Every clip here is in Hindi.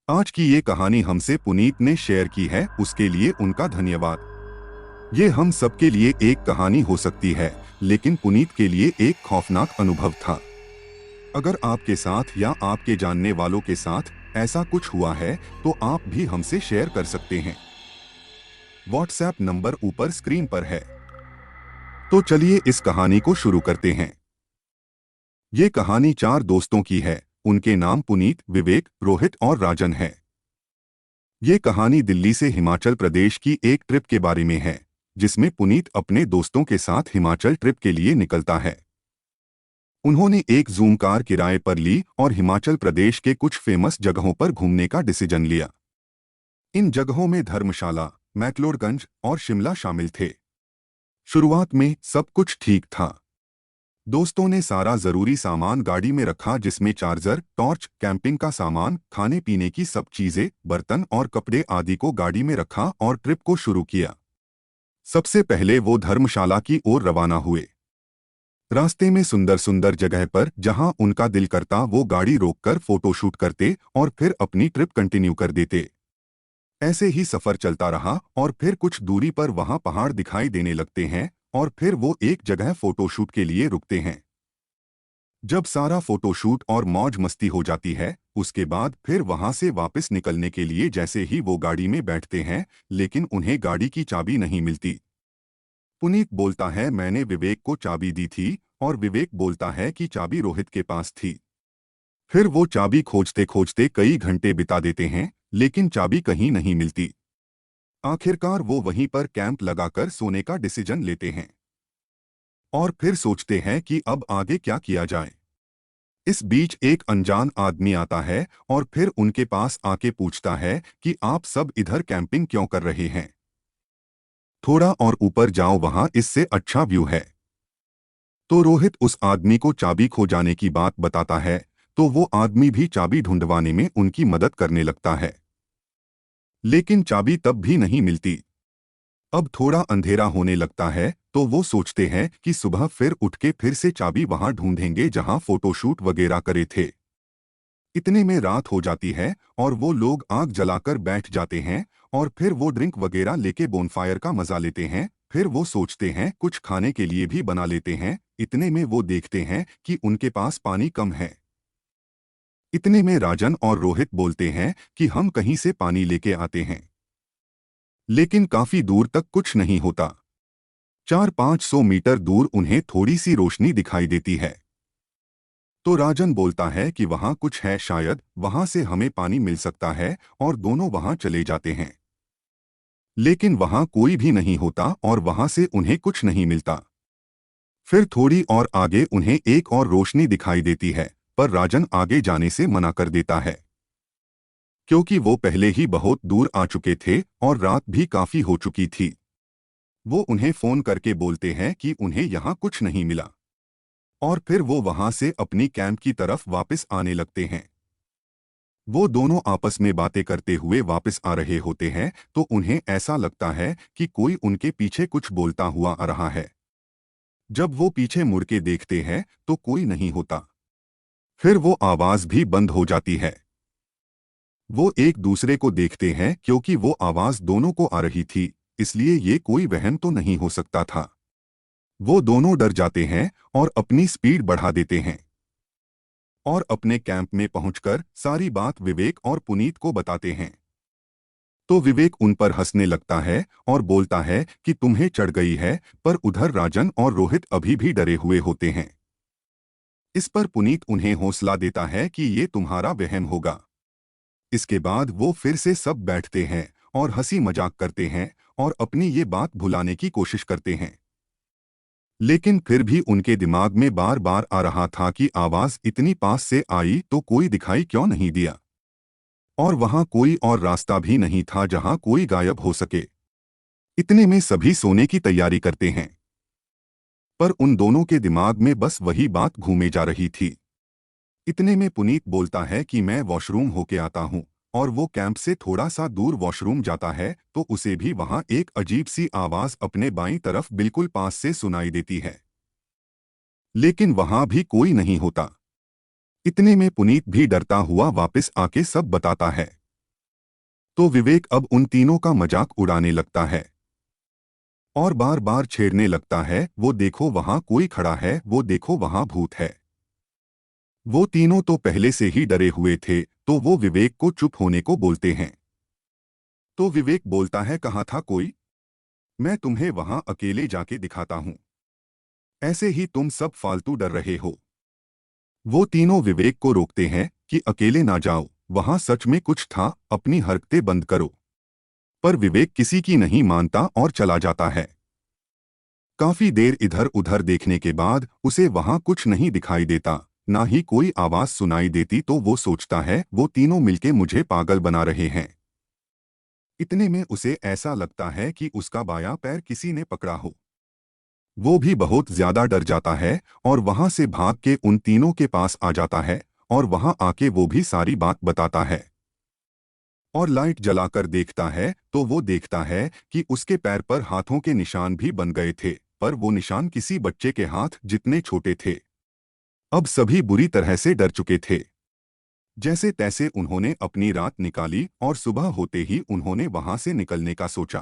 आज की ये कहानी हमसे पुनीत ने शेयर की है, उसके लिए उनका धन्यवाद। ये हम सबके लिए एक कहानी हो सकती है, लेकिन पुनीत के लिए एक खौफनाक अनुभव था। अगर आपके साथ या आपके जानने वालों के साथ ऐसा कुछ हुआ है, तो आप भी हमसे शेयर कर सकते हैं। व्हाट्सएप नंबर ऊपर स्क्रीन पर है। तो चलिए इस कहानी को शुरू करते हैं। ये कहानी 4 दोस्तों की है। उनके नाम पुनीत, विवेक, रोहित और राजन है। ये कहानी दिल्ली से हिमाचल प्रदेश की एक ट्रिप के बारे में है, जिसमें पुनीत अपने दोस्तों के साथ हिमाचल ट्रिप के लिए निकलता है। उन्होंने एक जूम कार किराए पर ली और हिमाचल प्रदेश के कुछ फेमस जगहों पर घूमने का डिसीजन लिया। इन जगहों में धर्मशाला, मैक्लोडगंज और शिमला शामिल थे। शुरुआत में सब कुछ ठीक था। दोस्तों ने सारा जरूरी सामान गाड़ी में रखा, जिसमें चार्जर, टॉर्च, कैंपिंग का सामान, खाने पीने की सब चीजें, बर्तन और कपड़े आदि को गाड़ी में रखा और ट्रिप को शुरू किया। सबसे पहले वो धर्मशाला की ओर रवाना हुए। रास्ते में सुंदर सुंदर जगह पर जहां उनका दिल करता वो गाड़ी रोककर फोटोशूट करते और फिर अपनी ट्रिप कंटिन्यू कर देते। ऐसे ही सफर चलता रहा और फिर कुछ दूरी पर वहां पहाड़ दिखाई देने लगते हैं और फिर वो एक जगह फोटोशूट के लिए रुकते हैं। जब सारा फोटोशूट और मौज मस्ती हो जाती है, उसके बाद फिर वहां से वापस निकलने के लिए जैसे ही वो गाड़ी में बैठते हैं, लेकिन उन्हें गाड़ी की चाबी नहीं मिलती। पुनीत बोलता है, मैंने विवेक को चाबी दी थी, और विवेक बोलता है कि चाबी रोहित के पास थी। फिर वो चाबी खोजते खोजते कई घंटे बिता देते हैं, लेकिन चाबी कहीं नहीं मिलती। आखिरकार वो वहीं पर कैंप लगाकर सोने का डिसीजन लेते हैं और फिर सोचते हैं कि अब आगे क्या किया जाए। इस बीच एक अनजान आदमी आता है और फिर उनके पास आके पूछता है कि आप सब इधर कैंपिंग क्यों कर रहे हैं? थोड़ा और ऊपर जाओ, वहां इससे अच्छा व्यू है। तो रोहित उस आदमी को चाबी खो जाने की बात बताता है, तो वो आदमी भी चाबी ढूंढवाने में उनकी मदद करने लगता है। लेकिन चाबी तब भी नहीं मिलती। अब थोड़ा अंधेरा होने लगता है, तो वो सोचते हैं कि सुबह फिर उठ के फिर से चाबी वहां ढूंढेंगे जहां फोटोशूट वगैरह करे थे। इतने में रात हो जाती है और वो लोग आग जलाकर बैठ जाते हैं और फिर वो ड्रिंक वगैरह लेके बोनफायर का मजा लेते हैं। फिर वो सोचते हैं कुछ खाने के लिए भी बना लेते हैं। इतने में वो देखते हैं कि उनके पास पानी कम है। इतने में राजन और रोहित बोलते हैं कि हम कहीं से पानी लेके आते हैं। लेकिन काफी दूर तक कुछ नहीं होता। 400-500 मीटर दूर उन्हें थोड़ी सी रोशनी दिखाई देती है। तो राजन बोलता है कि वहां कुछ है, शायद वहां से हमें पानी मिल सकता है, और दोनों वहां चले जाते हैं। लेकिन वहां कोई भी नहीं होता और वहां से उन्हें कुछ नहीं मिलता। फिर थोड़ी और आगे उन्हें एक और रोशनी दिखाई देती है, पर राजन आगे जाने से मना कर देता है, क्योंकि वो पहले ही बहुत दूर आ चुके थे और रात भी काफी हो चुकी थी। वो उन्हें फोन करके बोलते हैं कि उन्हें यहाँ कुछ नहीं मिला, और फिर वो वहां से अपनी कैंप की तरफ वापस आने लगते हैं। वो दोनों आपस में बातें करते हुए वापस आ रहे होते हैं, तो उन्हें ऐसा लगता है कि कोई उनके पीछे कुछ बोलता हुआ आ रहा है। जब वो पीछे मुड़ के देखते हैं, तो कोई नहीं होता। फिर वो आवाज भी बंद हो जाती है। वो एक दूसरे को देखते हैं, क्योंकि वो आवाज दोनों को आ रही थी, इसलिए ये कोई वहम तो नहीं हो सकता था। वो दोनों डर जाते हैं और अपनी स्पीड बढ़ा देते हैं और अपने कैंप में पहुंचकर सारी बात विवेक और पुनीत को बताते हैं। तो विवेक उन पर हंसने लगता है और बोलता है कि तुम्हें चढ़ गई है, पर उधर राजन और रोहित अभी भी डरे हुए होते हैं। इस पर पुनीत उन्हें हौसला देता है कि ये तुम्हारा वहम होगा। इसके बाद वो फिर से सब बैठते हैं और हंसी मजाक करते हैं और अपनी ये बात भुलाने की कोशिश करते हैं। लेकिन फिर भी उनके दिमाग में बार बार आ रहा था कि आवाज इतनी पास से आई तो कोई दिखाई क्यों नहीं दिया, और वहां कोई और रास्ता भी नहीं था जहां कोई गायब हो सके। इतने में सभी सोने की तैयारी करते हैं, पर उन दोनों के दिमाग में बस वही बात घूमे जा रही थी। इतने में पुनीत बोलता है कि मैं वॉशरूम होके आता हूँ, और वो कैंप से थोड़ा सा दूर वॉशरूम जाता है, तो उसे भी वहां एक अजीब सी आवाज अपने बाईं तरफ बिल्कुल पास से सुनाई देती है। लेकिन वहां भी कोई नहीं होता। इतने में पुनीत भी डरता हुआ वापस आके सब बताता है। तो विवेक अब उन तीनों का मजाक उड़ाने लगता है और बार बार छेड़ने लगता है, वो देखो वहां कोई खड़ा है, वो देखो वहां भूत है। वो तीनों तो पहले से ही डरे हुए थे, तो वो विवेक को चुप होने को बोलते हैं। तो विवेक बोलता है, कहाँ था कोई? मैं तुम्हें वहां अकेले जाके दिखाता हूं। ऐसे ही तुम सब फालतू डर रहे हो। वो तीनों विवेक को रोकते हैं कि अकेले ना जाओ, वहां सच में कुछ था, अपनी हरकतें बंद करो। पर विवेक किसी की नहीं मानता और चला जाता है। काफी देर इधर उधर देखने के बाद उसे वहां कुछ नहीं दिखाई देता, ना ही कोई आवाज सुनाई देती, तो वो सोचता है वो तीनों मिलके मुझे पागल बना रहे हैं। इतने में उसे ऐसा लगता है कि उसका बायां पैर किसी ने पकड़ा हो। वो भी बहुत ज्यादा डर जाता है और वहां से भाग के उन तीनों के पास आ जाता है और वहां आके वो भी सारी बात बताता है। और लाइट जलाकर देखता है तो वो देखता है कि उसके पैर पर हाथों के निशान भी बन गए थे, पर वो निशान किसी बच्चे के हाथ जितने छोटे थे। अब सभी बुरी तरह से डर चुके थे। जैसे तैसे उन्होंने अपनी रात निकाली और सुबह होते ही उन्होंने वहां से निकलने का सोचा,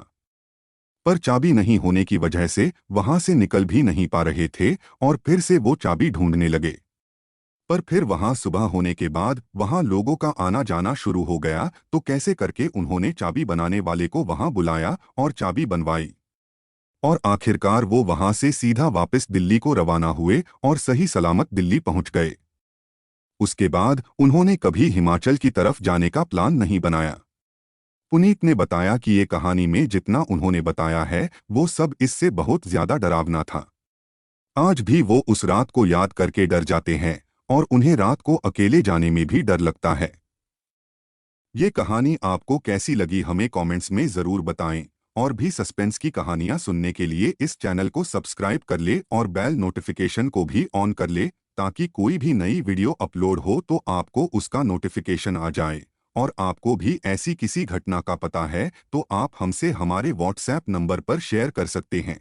पर चाबी नहीं होने की वजह से वहां से निकल भी नहीं पा रहे थे और फिर से वो चाबी ढूंढने लगे। पर फिर वहां सुबह होने के बाद वहां लोगों का आना जाना शुरू हो गया, तो कैसे करके उन्होंने चाबी बनाने वाले को वहां बुलाया और चाबी बनवाई। और आखिरकार वो वहां से सीधा वापस दिल्ली को रवाना हुए और सही सलामत दिल्ली पहुंच गए। उसके बाद उन्होंने कभी हिमाचल की तरफ जाने का प्लान नहीं बनाया। पुनीत ने बताया कि ये कहानी में जितना उन्होंने बताया है वो सब इससे बहुत ज्यादा डरावना था। आज भी वो उस रात को याद करके डर जाते हैं और उन्हें रात को अकेले जाने में भी डर लगता है। ये कहानी आपको कैसी लगी हमें कमेंट्स में ज़रूर बताएं और भी सस्पेंस की कहानियां सुनने के लिए इस चैनल को सब्सक्राइब कर ले और बेल नोटिफिकेशन को भी ऑन कर ले, ताकि कोई भी नई वीडियो अपलोड हो तो आपको उसका नोटिफिकेशन आ जाए। और आपको भी ऐसी किसी घटना का पता है तो आप हमसे हमारे व्हाट्सएप नंबर पर शेयर कर सकते हैं।